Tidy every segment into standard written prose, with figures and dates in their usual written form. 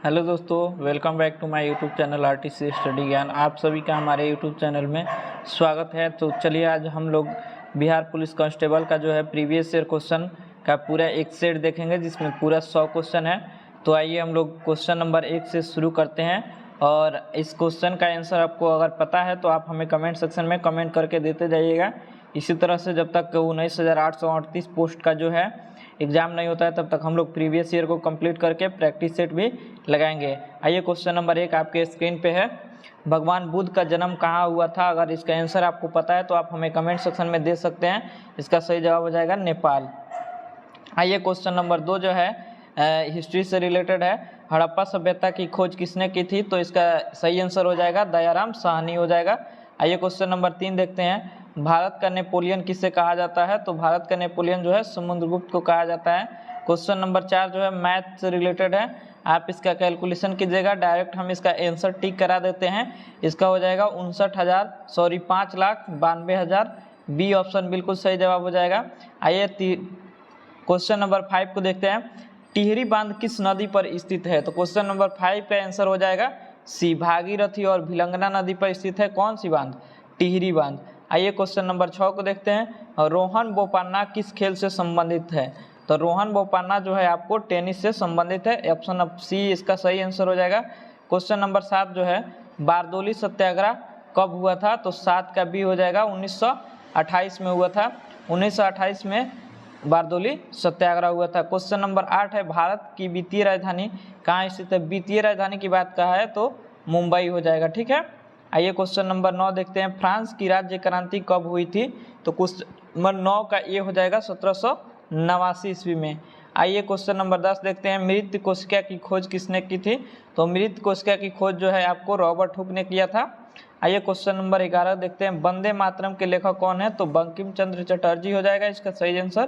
Hello दोस्तों, welcome back to my YouTube channel RTC study Gyan. आप सभी का हमारे यूट्यूब चैनल में स्वागत है। तो चलिए आज हम लोग बिहार पुलिस कांस्टेबल का जो है प्रीवियस ईयर क्वेश्चन का पूरा एक सेट देखेंगे, जिसमें पूरा 100 क्वेश्चन है। तो आइए हम लोग क्वेश्चन नंबर 1 से शुरू करते हैं। और इस क्वेश्चन का आंसर आपको अगर पता है तो आप हमें कमेंट सेक्शन में कमेंट करके देते जाइएगा। इसी तरह से जब तक 19,838 पोस्ट का जो है एग्ज़ाम नहीं होता है तब तक हम लोग प्रीवियस ईयर को कंप्लीट करके प्रैक्टिस सेट भी लगाएंगे। आइए क्वेश्चन नंबर 1 आपके स्क्रीन पे है। भगवान बुद्ध का जन्म कहाँ हुआ था? अगर इसका आंसर आपको पता है तो आप हमें कमेंट सेक्शन में दे सकते हैं। इसका सही जवाब हो जाएगा नेपाल। आइए क्वेश्चन नंबर 2 जो है हिस्ट्री से रिलेटेड है। हड़प्पा सभ्यता की खोज किसने की थी? तो इसका सही आंसर हो जाएगा दयाराम साहनी हो जाएगा। आइए क्वेश्चन नंबर 3 देखते हैं। भारत का नेपोलियन किसे कहा जाता है? तो भारत का नेपोलियन जो है समुद्रगुप्त को कहा जाता है। क्वेश्चन नंबर 4 जो है मैथ से रिलेटेड है। आप इसका कैलकुलेशन कीजिएगा, डायरेक्ट हम इसका आंसर टिक करा देते हैं। इसका हो जाएगा 5,92,000। बी ऑप्शन बिल्कुल सही जवाब हो जाएगा। आइए क्वेश्चन नंबर 5 को देखते हैं। टिहरी बांध किस नदी पर स्थित है? तो क्वेश्चन नंबर 5 का आंसर हो जाएगा सी। भागीरथी और भिलंगना नदी पर स्थित है कौन सी बांध? टिहरी बांध। आइए क्वेश्चन नंबर 6 को देखते हैं। रोहन बोपन्ना किस खेल से संबंधित है? तो रोहन बोपन्ना जो है आपको टेनिस से संबंधित है। ऑप्शन सी इसका सही आंसर हो जाएगा। क्वेश्चन नंबर 7 जो है बारदोली सत्याग्रह कब हुआ था? तो 7 का बी हो जाएगा 1928 में हुआ था। 1928 में बारदोली सत्याग्रह हुआ था। क्वेश्चन नंबर 8 है भारत की वित्तीय राजधानी कहाँ स्थित है? वित्तीय राजधानी की बात कहा है तो मुंबई हो जाएगा। ठीक है। आइए क्वेश्चन नंबर 9 देखते हैं। फ्रांस की राज्य क्रांति कब हुई थी? तो क्वेश्चन नंबर 9 का ये हो जाएगा 1789 ईस्वी में। आइए क्वेश्चन नंबर 10 देखते हैं। मृत कोशिका की खोज किसने की थी? तो मृत कोशिका की खोज जो है आपको रॉबर्ट हुक ने किया था। आइए क्वेश्चन नंबर 11 देखते हैं। वंदे मातरम के लेखक कौन है? तो बंकिम चंद्र चटर्जी हो जाएगा इसका सही आंसर।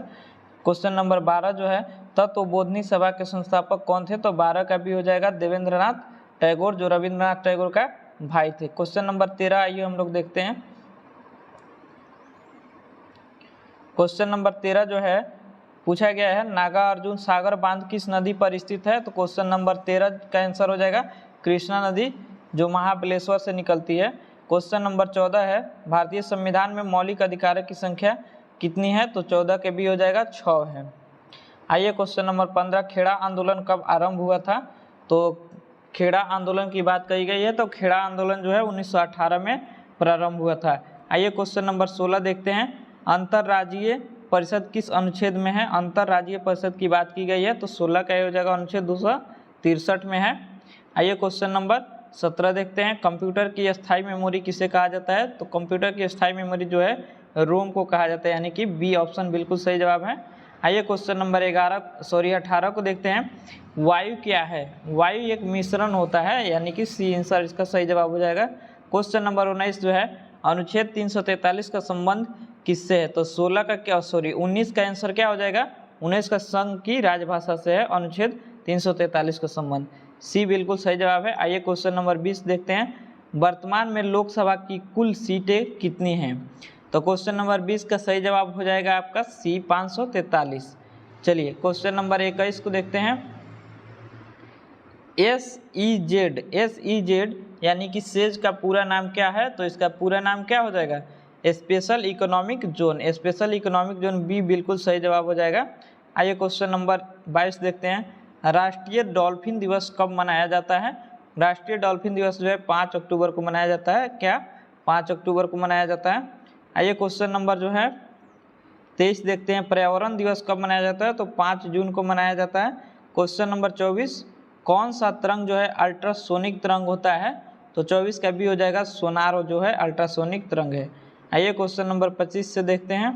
क्वेश्चन नंबर 12 जो है तत्वबोधिनी सभा के संस्थापक कौन थे? तो 12 का भी हो जाएगा देवेंद्रनाथ टैगोर, जो रविंद्रनाथ टैगोर का भाई थे। क्वेश्चन नंबर 13 आइए हम लोग देखते हैं। क्वेश्चन नंबर 13 जो है पूछा गया है नागार्जुन सागर बांध किस नदी पर स्थित है? तो क्वेश्चन नंबर 13 का आंसर हो जाएगा कृष्णा नदी, जो महाबलेश्वर से निकलती है। क्वेश्चन नंबर 14 है भारतीय संविधान में मौलिक अधिकारों की संख्या कितनी है? तो 14 के भी हो जाएगा 6 है। आइए क्वेश्चन नंबर 15 खेड़ा आंदोलन कब आरंभ हुआ था? तो खेड़ा आंदोलन की बात कही गई है तो खेड़ा आंदोलन जो है 1918 में प्रारंभ हुआ था। आइए क्वेश्चन नंबर 16 देखते हैं। अंतर्राज्यीय परिषद किस अनुच्छेद में है? अंतर्राज्यीय परिषद की बात की गई है तो 16 का हो जाएगा अनुच्छेद 263 में है। आइए क्वेश्चन नंबर 17 देखते हैं। कंप्यूटर की स्थायी मेमोरी किसे कहा जाता है? तो कंप्यूटर की स्थायी मेमोरी जो है रोम को कहा जाता है, यानी कि बी ऑप्शन बिल्कुल सही जवाब है। आइए क्वेश्चन नंबर 18 को देखते हैं। वायु क्या है? वायु एक मिश्रण होता है, यानी कि सी आंसर इसका सही जवाब हो जाएगा। क्वेश्चन नंबर 19 जो है अनुच्छेद 343 का संबंध किससे है? तो 19 का आंसर क्या हो जाएगा? 19 का संघ की राजभाषा से है अनुच्छेद 343 का संबंध। सी बिल्कुल सही जवाब है। आइए क्वेश्चन नंबर 20 देखते हैं। वर्तमान में लोकसभा की कुल सीटें कितनी हैं? तो क्वेश्चन नंबर 20 का सही जवाब हो जाएगा आपका सी 543। चलिए क्वेश्चन नंबर 21 को देखते हैं। SEZ यानी कि सेज का पूरा नाम क्या है? तो इसका पूरा नाम क्या हो जाएगा? Special economic zone. Special economic zone B बिल्कुल सही जवाब हो जाएगा। आइए क्वेश्चन नंबर 22 देखते हैं। राष्ट्रीय डॉल्फिन दिवस कब मनाया जाता है? राष्ट्रीय डॉल्फिन दिवस जो है 5 अक्टूबर को मनाया जाता है। क्या 5 अक्टूबर को मनाया जाता है? आइए क्वेश्चन नंबर जो है 23 देखते हैं। पर्यावरण दिवस कब मनाया जाता है? तो 5 जून को मनाया जाता है। क्वेश्चन नंबर 24 कौन सा तरंग जो है अल्ट्रासोनिक तरंग होता है? तो 24 का भी हो जाएगा सोनार जो है अल्ट्रासोनिक तरंग है। आइए क्वेश्चन नंबर 25 से देखते हैं।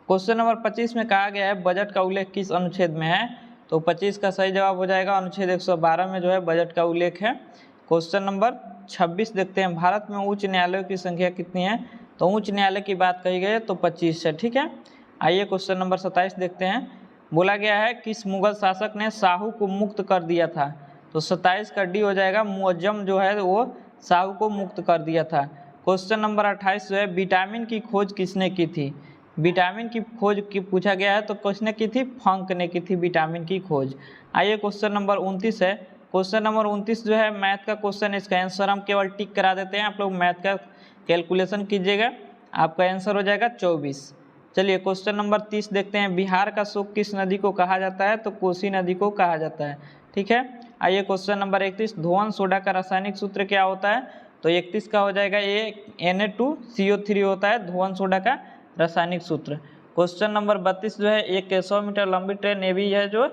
क्वेश्चन नंबर 25 में कहा गया है बजट का उल्लेख किस अनुच्छेद में है? तो 25 का सही जवाब हो जाएगा अनुच्छेद 112 में जो है बजट का उल्लेख है। क्वेश्चन नंबर 26 देखते हैं। भारत में उच्च न्यायालयों की संख्या कितनी है? तो उच्च न्यायालय की बात कही गई है तो 25 है। ठीक है। आइए क्वेश्चन नंबर 27 देखते हैं। बोला गया है किस मुगल शासक ने साहू को मुक्त कर दिया था? तो 27 का डी हो जाएगा मुअज्जम जो है वो साहू को मुक्त कर दिया था। क्वेश्चन नंबर 28 जो है विटामिन की खोज किसने की थी? विटामिन की खोज की पूछा गया है, तो किसने की थी? फंक ने की थी विटामिन की खोज। आइए क्वेश्चन नंबर 29 है। क्वेश्चन नंबर 29 जो है मैथ का क्वेश्चन, इसका आंसर हम केवल टिक करा देते हैं, आप लोग मैथ का कैलकुलेशन कीजिएगा, आपका आंसर हो जाएगा 24। चलिए क्वेश्चन नंबर 30 देखते हैं। बिहार का शोक किस नदी को कहा जाता है? तो कोसी नदी को कहा जाता है। ठीक है। आइए क्वेश्चन नंबर 31, धोवन सोडा का रासायनिक सूत्र क्या होता है? तो 31 का हो जाएगा ये Na2CO3 होता है धोवन सोडा का रासायनिक सूत्र। क्वेश्चन नंबर 32 जो है, एक 100 मीटर लंबी ट्रेन, ये भी है जो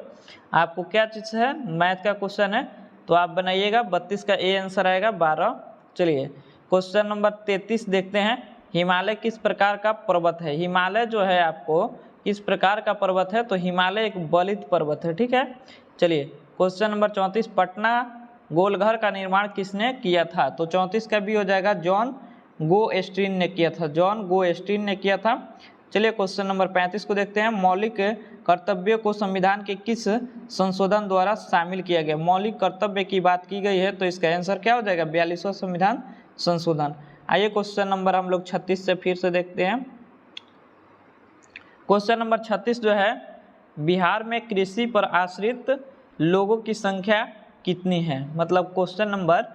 आपको क्या चीज़ है? मैथ का क्वेश्चन है, तो आप बनाइएगा। 32 का ए आंसर आएगा 12। चलिए क्वेश्चन नंबर 33 देखते हैं। हिमालय किस प्रकार का पर्वत है? हिमालय जो है आपको किस प्रकार का पर्वत है? तो हिमालय एक बलित पर्वत है। ठीक है। चलिए क्वेश्चन नंबर 34, पटना गोलघर का निर्माण किसने किया था? तो 34 का भी हो जाएगा जॉन गोस्टीन ने किया था, जॉन गोस्टीन ने किया था। चलिए क्वेश्चन नंबर 35 को देखते हैं। मौलिक कर्तव्यों को संविधान के किस संशोधन द्वारा शामिल किया गया? मौलिक कर्तव्य की बात की गई है, तो इसका आंसर क्या हो जाएगा? 42वां संविधान संशोधन। आइए क्वेश्चन नंबर हम लोग 36 से फिर से देखते हैं। क्वेश्चन नंबर 36 जो है, बिहार में कृषि पर आश्रित लोगों की संख्या कितनी है? मतलब क्वेश्चन नंबर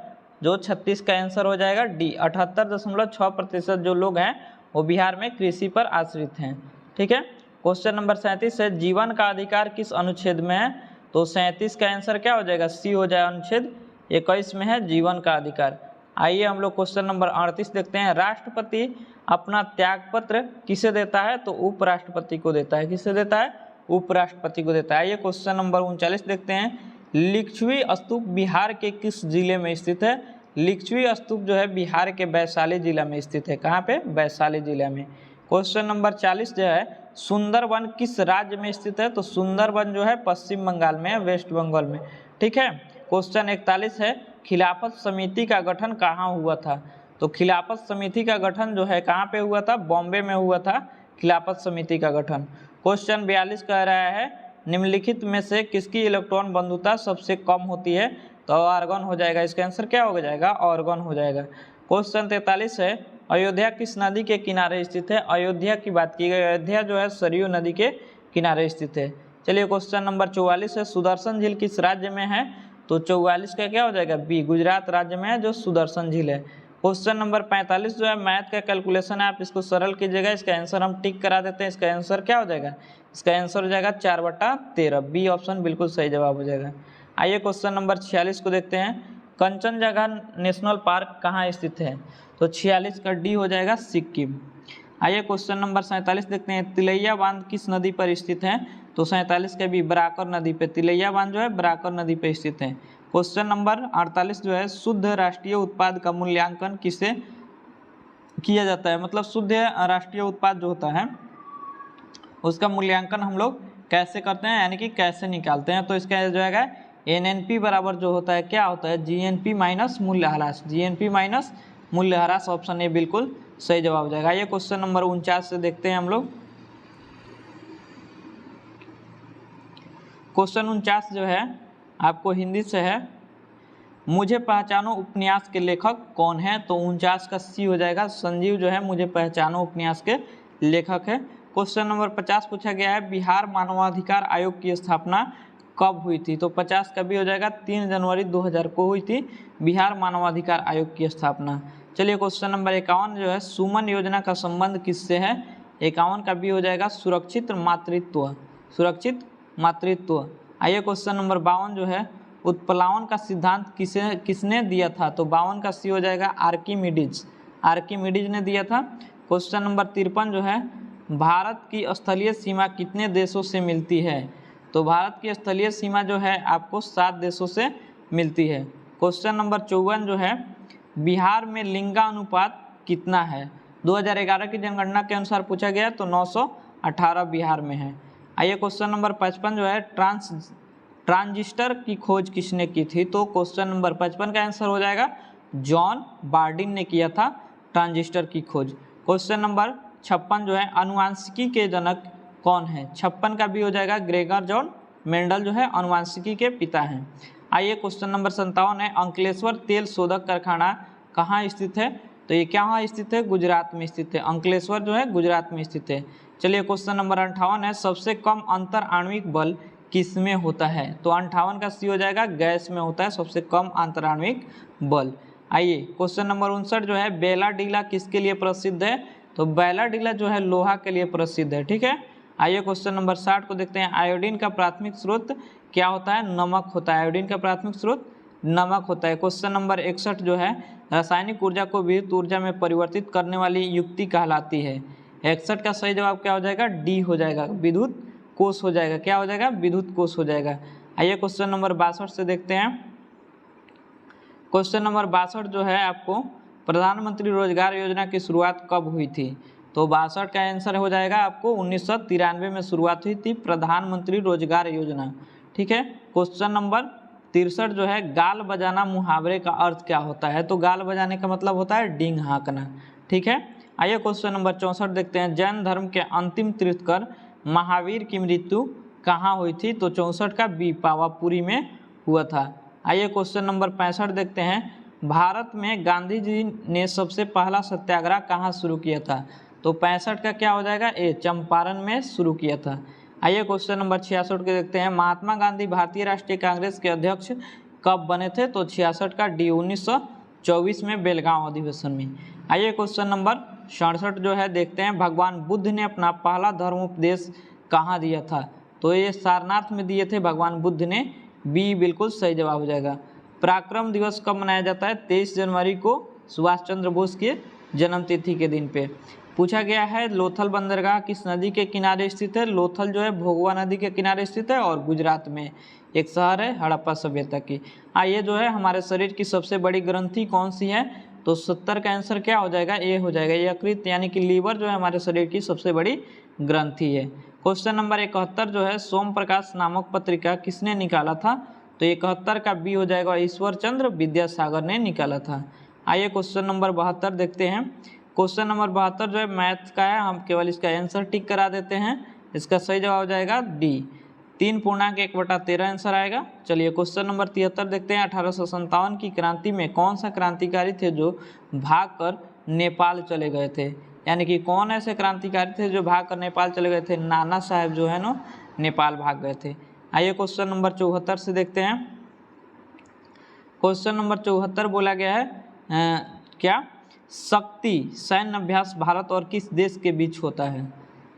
जो 36 का आंसर हो जाएगा डी, 78.6% जो लोग हैं वो बिहार में कृषि पर आश्रित हैं। ठीक है। क्वेश्चन नंबर 37 है, जीवन का अधिकार किस अनुच्छेद में है? तो 37 का आंसर क्या हो जाएगा? सी हो जाएगा, अनुच्छेद 21 में है जीवन का अधिकार। आइए हम लोग क्वेश्चन नंबर 38 देखते हैं। राष्ट्रपति अपना त्यागपत्र किसे देता है? तो उपराष्ट्रपति को देता है। किसे देता है? उपराष्ट्रपति को देता है। आइए क्वेश्चन नंबर 39 देखते हैं। लिच्छवी स्तूप बिहार के किस जिले में स्थित है? लिच्छवी स्तूप जो है बिहार के वैशाली जिला में स्थित है। कहाँ पे? वैशाली जिला में। क्वेश्चन नंबर 40 जो है, सुंदरवन किस राज्य में स्थित है? तो सुंदरवन जो है पश्चिम बंगाल में है, वेस्ट बंगाल में। ठीक है। क्वेश्चन 41 है, खिलाफत समिति का गठन कहाँ हुआ था? तो खिलाफत समिति का गठन जो है कहाँ पे हुआ था? बॉम्बे में हुआ था खिलाफत समिति का गठन। क्वेश्चन 42 कह रहा है, निम्नलिखित में से किसकी इलेक्ट्रॉन बंधुता सबसे कम होती है? तो आर्गन हो जाएगा। इसका आंसर क्या हो जाएगा? आर्गन हो जाएगा। क्वेश्चन 43 है, अयोध्या किस नदी के किनारे स्थित है? अयोध्या की बात की गई, अयोध्या जो है सरयू नदी के किनारे स्थित है। चलिए क्वेश्चन नंबर 44 है, सुदर्शन झील किस राज्य में है? तो 44 का क्या हो जाएगा? बी, गुजरात राज्य में है जो सुदर्शन झील है। क्वेश्चन नंबर 45 जो है मैथ का कैलकुलेशन है, आप इसको सरल कीजिएगा, इसका आंसर हम टिक करा देते हैं। इसका आंसर क्या हो जाएगा? इसका आंसर हो जाएगा 4/13। बी ऑप्शन बिल्कुल सही जवाब हो जाएगा। आइए क्वेश्चन नंबर 46 को देखते हैं। कंचनजंगा नेशनल पार्क कहाँ स्थित है? तो 46 का डी हो जाएगा, सिक्किम। आइए क्वेश्चन नंबर 47 देखते हैं। तिलैया बांध किस नदी पर स्थित है? तो 47 का भी बराकर नदी पे, तिलैया बांध जो है बराकर नदी पे स्थित है। क्वेश्चन नंबर 48 जो है, शुद्ध राष्ट्रीय उत्पाद का मूल्यांकन किससे किया जाता है? मतलब शुद्ध राष्ट्रीय उत्पाद जो होता है उसका मूल्यांकन हम लोग कैसे करते हैं, यानी कि कैसे निकालते हैं? तो इसका जो है NNP बराबर जो होता है क्या होता है? GNP माइनस मूल्यह्रास, GNP माइनस मूल्यह्रास। ऑप्शन ए बिल्कुल सही जवाब हो जाएगा। ये क्वेश्चन नंबर 49 से देखते हैं हम लोग। क्वेश्चन 49 जो है आपको हिंदी से है, मुझे पहचानो उपन्यास के लेखक कौन है? तो 49 का सी हो जाएगा, संजीव जो है मुझे पहचानो उपन्यास के लेखक है। क्वेश्चन नंबर 50 पूछा गया है, बिहार मानवाधिकार आयोग की स्थापना कब हुई थी? तो 50 का भी हो जाएगा, 3 जनवरी 2000 को हुई थी बिहार मानवाधिकार आयोग की स्थापना। चलिए क्वेश्चन नंबर 51 जो है, सुमन योजना का संबंध किससे है? 51 का भी हो जाएगा, सुरक्षित मातृत्व, सुरक्षित मातृत्व। आइए क्वेश्चन नंबर 52 जो है, उत्प्लावन का सिद्धांत किसने दिया था? तो 52 का सी हो जाएगा, आर्किमिडीज, आर्किमिडीज ने दिया था। क्वेश्चन नंबर 53 जो है, भारत की स्थलीय सीमा कितने देशों से मिलती है? तो भारत की स्थलीय सीमा जो है आपको 7 देशों से मिलती है। क्वेश्चन नंबर 54 जो है, बिहार में लिंगानुपात कितना है? 2011 की जनगणना के अनुसार पूछा गया, तो 918 बिहार में है। आइए क्वेश्चन नंबर 55 जो है, ट्रांजिस्टर की खोज किसने की थी? तो क्वेश्चन नंबर 55 का आंसर हो जाएगा, जॉन बार्डिन ने किया था ट्रांजिस्टर की खोज। क्वेश्चन नंबर 56 जो है, आनुवांशिकी के जनक कौन है? 56 का भी हो जाएगा, ग्रेगर जॉन मेंडल जो है आनुवांशिकी के पिता हैं। आइए क्वेश्चन नंबर 57 है, अंकलेश्वर तेल शोधक कारखाना कहाँ स्थित है? तो ये क्या वहाँ स्थित है? गुजरात में स्थित है। अंकलेश्वर जो है गुजरात में स्थित है। चलिए क्वेश्चन नंबर 58 है, सबसे कम अंतर आणविक बल किसमें होता है? तो 58 का सी हो जाएगा, गैस में होता है सबसे कम अंतर आणविक बल। आइए क्वेश्चन नंबर 59 जो है, बेलाडीला किसके लिए प्रसिद्ध है? तो बेलाडीला जो है लोहा के लिए प्रसिद्ध है, ठीक है। आइए क्वेश्चन नंबर 60 को देखते हैं, आयोडीन का प्राथमिक स्रोत क्या होता है? नमक होता है। आयोडीन का प्राथमिक स्रोत नमक होता है। क्वेश्चन नंबर 61 जो है, रासायनिक ऊर्जा को विद्युत ऊर्जा में परिवर्तित करने वाली युक्ति कहलाती है। 61 का सही जवाब क्या हो जाएगा? डी हो जाएगा, विद्युत कोष हो जाएगा। क्या हो जाएगा? विद्युत कोष हो जाएगा। आइए क्वेश्चन नंबर 62 से देखते हैं। क्वेश्चन नंबर 62 जो है आपको, प्रधानमंत्री रोजगार योजना की शुरुआत कब हुई थी? तो 62 का आंसर हो जाएगा आपको 1993 में शुरुआत हुई थी प्रधानमंत्री रोजगार योजना, ठीक है। क्वेश्चन नंबर 63 जो है, गाल बजाना मुहावरे का अर्थ क्या होता है? तो गाल बजाने का मतलब होता है डींग हाँकना, ठीक है। आइए क्वेश्चन नंबर 64 देखते हैं, जैन धर्म के अंतिम तीर्थकर महावीर की मृत्यु कहाँ हुई थी? तो 64 का बी, पावापुरी में हुआ था। आइए क्वेश्चन नंबर 65 देखते हैं, भारत में गांधी जी ने सबसे पहला सत्याग्रह कहाँ शुरू किया था? तो 65 का क्या हो जाएगा? ए, चंपारण में शुरू किया था। आइए क्वेश्चन नंबर 66 के देखते हैं, महात्मा गांधी भारतीय राष्ट्रीय कांग्रेस के अध्यक्ष कब बने थे? तो 66 का डी, 1924 में बेलगांव अधिवेशन में। आइए क्वेश्चन नंबर 67 जो है देखते हैं, भगवान बुद्ध ने अपना पहला धर्मोपदेश कहाँ दिया था? तो ये सारनाथ में दिए थे भगवान बुद्ध ने, बी बिल्कुल सही जवाब हो जाएगा। पराक्रम दिवस कब मनाया जाता है? 23 जनवरी को सुभाष चंद्र बोस के जन्म तिथि के दिन पे। पूछा गया है, लोथल बंदरगाह किस नदी के किनारे स्थित है? लोथल जो है भोगवा नदी के किनारे स्थित है और गुजरात में एक शहर है हड़प्पा सभ्यता की। ये जो है, हमारे शरीर की सबसे बड़ी ग्रंथि कौन सी है? तो 70 का आंसर क्या हो जाएगा? ए हो जाएगा, यकृत यानी कि लीवर जो है हमारे शरीर की सबसे बड़ी ग्रंथि है। क्वेश्चन नंबर 71 जो है, सोम प्रकाश नामक पत्रिका किसने निकाला था? तो 71 का बी हो जाएगा, ईश्वर चंद्र विद्यासागर ने निकाला था। आइए क्वेश्चन नंबर 72 देखते हैं। क्वेश्चन नंबर 72 जो है मैथ का है, हम केवल इसका आंसर टिक करा देते हैं। इसका सही जवाब हो जाएगा डी, 3.1/13 आंसर आएगा। चलिए क्वेश्चन नंबर 73 देखते हैं, 1857 की क्रांति में कौन सा क्रांतिकारी थे जो भागकर नेपाल चले गए थे? यानी कि कौन ऐसे क्रांतिकारी थे जो भागकर नेपाल चले गए थे? नाना साहेब जो है ना, नेपाल भाग गए थे। आइए क्वेश्चन नंबर 74 से देखते हैं। क्वेश्चन नंबर 74 बोला गया है क्या शक्ति सैन्य अभ्यास भारत और किस देश के बीच होता है?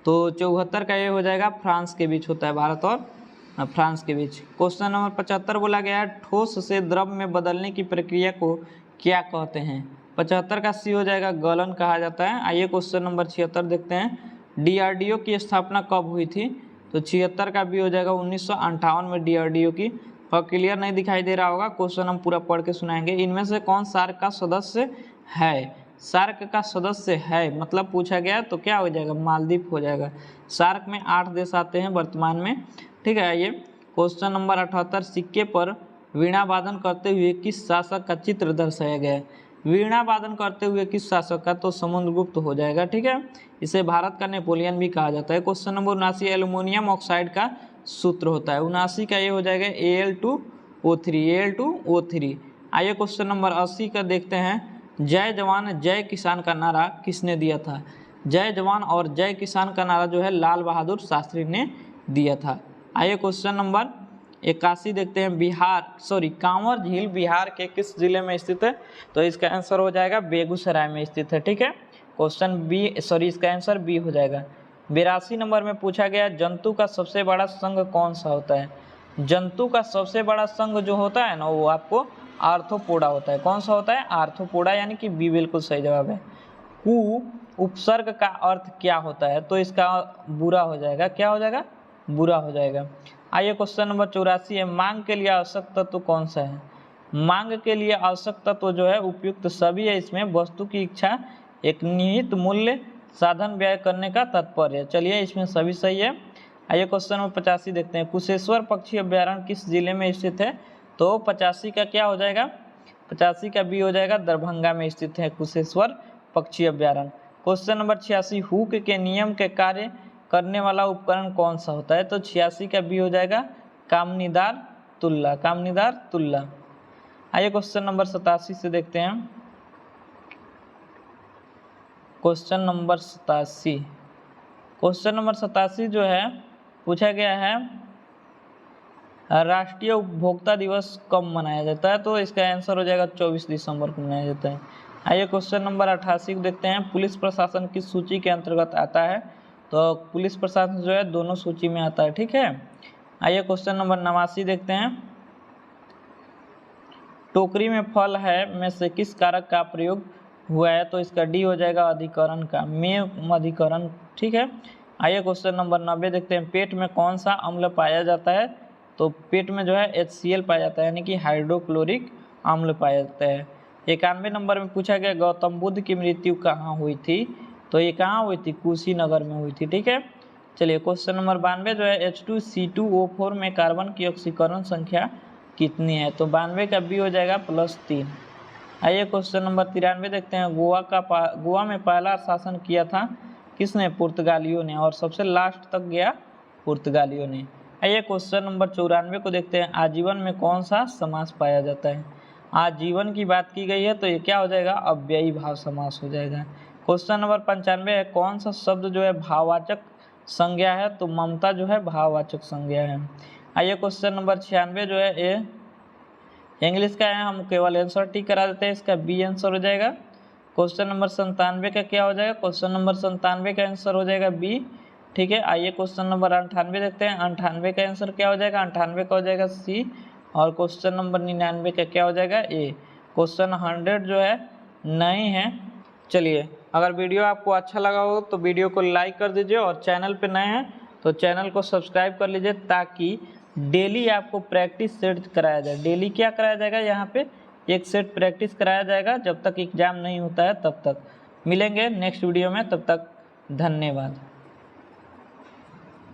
तो 74 का ये हो जाएगा, फ्रांस के बीच होता है, भारत और फ्रांस के बीच। क्वेश्चन नंबर 75 बोला गया है, ठोस से द्रव में बदलने की प्रक्रिया को क्या कहते हैं? 75 का सी हो जाएगा, गलन कहा जाता है। आइए क्वेश्चन नंबर 76 देखते हैं, DRDO की स्थापना कब हुई थी? तो 76 का भी हो जाएगा 1958 में DRDO की। और क्लियर नहीं दिखाई दे रहा होगा, क्वेश्चन हम पूरा पढ़ के सुनाएंगे। इनमें से कौन सार्क का सदस्य है? सार्क का सदस्य है मतलब पूछा गया तो क्या हो जाएगा? मालदीव हो जाएगा। सार्क में 8 देश आते हैं वर्तमान में, ठीक है। आइए क्वेश्चन नंबर 78, सिक्के पर वीणा वादन करते हुए किस शासक का चित्र दर्शाया गया है? वीणा वादन करते हुए किस शासक का? तो समुद्रगुप्त हो जाएगा, ठीक है। इसे भारत का नेपोलियन भी कहा जाता है। क्वेश्चन नंबर 79, एल्युमिनियम ऑक्साइड का सूत्र होता है? 79 का ये हो जाएगा Al2O3, Al2O3। आइए क्वेश्चन नंबर 80 का देखते हैं, जय जवान जय किसान का नारा किसने दिया था? जय जवान और जय किसान का नारा जो है लाल बहादुर शास्त्री ने दिया था। आइए क्वेश्चन नंबर 81 देखते हैं, कांवर झील बिहार के किस जिले में स्थित है? तो इसका आंसर हो जाएगा बेगूसराय में स्थित है, ठीक है। इसका आंसर बी हो जाएगा। 82 नंबर में पूछा गया, जंतु का सबसे बड़ा संघ कौन सा होता है? जंतु का सबसे बड़ा संघ जो होता है ना, वो आपको आर्थ्रोपोडा होता है। कौन सा होता है? आर्थ्रोपोडा, यानी कि बी बिल्कुल सही जवाब है। कु उपसर्ग का अर्थ क्या होता है? तो इसका बुरा हो जाएगा। क्या हो जाएगा? बुरा हो जाएगा। आइए क्वेश्चन नंबर 84 है, मांग के लिए आवश्यक तत्व कौन सा है? मांग के लिए आवश्यक तत्व जो है उपयुक्त सभी है। इसमें वस्तु की इच्छा, एक निहित मूल्य, साधन व्यय करने का तात्पर्य। चलिए इसमें सभी सही है। आइए क्वेश्चन नंबर 85 देखते हैं, कुशेश्वर पक्षी अभ्यारण्य किस जिले में स्थित है? तो 85 का क्या हो जाएगा? 85 का बी हो जाएगा, दरभंगा में स्थित है कुशेश्वर पक्षी अभ्यारण्य। क्वेश्चन नंबर 86, हुक के नियम के कार्य करने वाला उपकरण कौन सा होता है? तो 86 का बी हो जाएगा, कामनीदार तुल्ला, कामनीदार तुल्ला। आइए क्वेश्चन नंबर 87 से देखते हैं। क्वेश्चन नंबर 87, क्वेश्चन नंबर 87 जो है पूछा गया है राष्ट्रीय उपभोक्ता दिवस कब मनाया जाता है, तो इसका आंसर हो जाएगा 24 दिसंबर को मनाया जाता है। आइए क्वेश्चन नंबर 88 को देखते हैं, पुलिस प्रशासन किस सूची के अंतर्गत आता है, तो पुलिस प्रशासन जो है दोनों सूची में आता है, ठीक है। आइए क्वेश्चन नंबर 89 देखते हैं, टोकरी में फल है में से किस कारक का प्रयोग हुआ है, तो इसका डी हो जाएगा अधिकरण का, में अधिकरण, ठीक है। आइए क्वेश्चन नंबर 90 देखते हैं, पेट में कौन सा अम्ल पाया जाता है, तो पेट में जो है HCl पाया जाता है, यानी कि हाइड्रोक्लोरिक अम्ल पाया जाता है। 91 नंबर में पूछा गया गौतम बुद्ध की मृत्यु कहाँ हुई थी, तो ये कहाँ हुई थी, कुशीनगर में हुई थी, ठीक है। चलिए क्वेश्चन नंबर 92 जो है H2C2O4 में कार्बन की ऑक्सीकरण संख्या कितनी है, तो 92 का बी हो जाएगा +3। आइए क्वेश्चन नंबर 93 देखते हैं, गोवा में पहला शासन किया था किसने, पुर्तगालियों ने, और सबसे लास्ट तक गया पुर्तगालियों ने। आइए क्वेश्चन नंबर 94 को देखते हैं, आजीवन में कौन सा समास पाया जाता है, आजीवन की बात की गई है तो ये क्या हो जाएगा, अव्ययी भाव समास हो जाएगा। क्वेश्चन नंबर 95 है, कौन सा शब्द जो है भाववाचक संज्ञा है, तो ममता जो है भाववाचक संज्ञा है। आइए क्वेश्चन नंबर 96 जो है ये इंग्लिश का है, हम केवल आंसर टिक करा देते हैं, इसका बी आंसर हो जाएगा। क्वेश्चन नंबर 97 का क्या हो जाएगा, क्वेश्चन नंबर 97 का आंसर हो जाएगा बी, ठीक है। आइए क्वेश्चन नंबर 98 देखते हैं, 98 का आंसर क्या हो जाएगा, 98 का हो जाएगा सी, और क्वेश्चन नंबर 99 का क्या हो जाएगा ए। क्वेश्चन 100 जो है नहीं है। चलिए अगर वीडियो आपको अच्छा लगा हो तो वीडियो को लाइक कर दीजिए, और चैनल पे नए हैं तो चैनल को सब्सक्राइब कर लीजिए, ताकि डेली आपको प्रैक्टिस सेट कराया जाए। डेली क्या कराया जाएगा, यहाँ पे एक सेट प्रैक्टिस कराया जाएगा, जब तक एग्जाम नहीं होता है तब तक। मिलेंगे नेक्स्ट वीडियो में, तब तक धन्यवाद।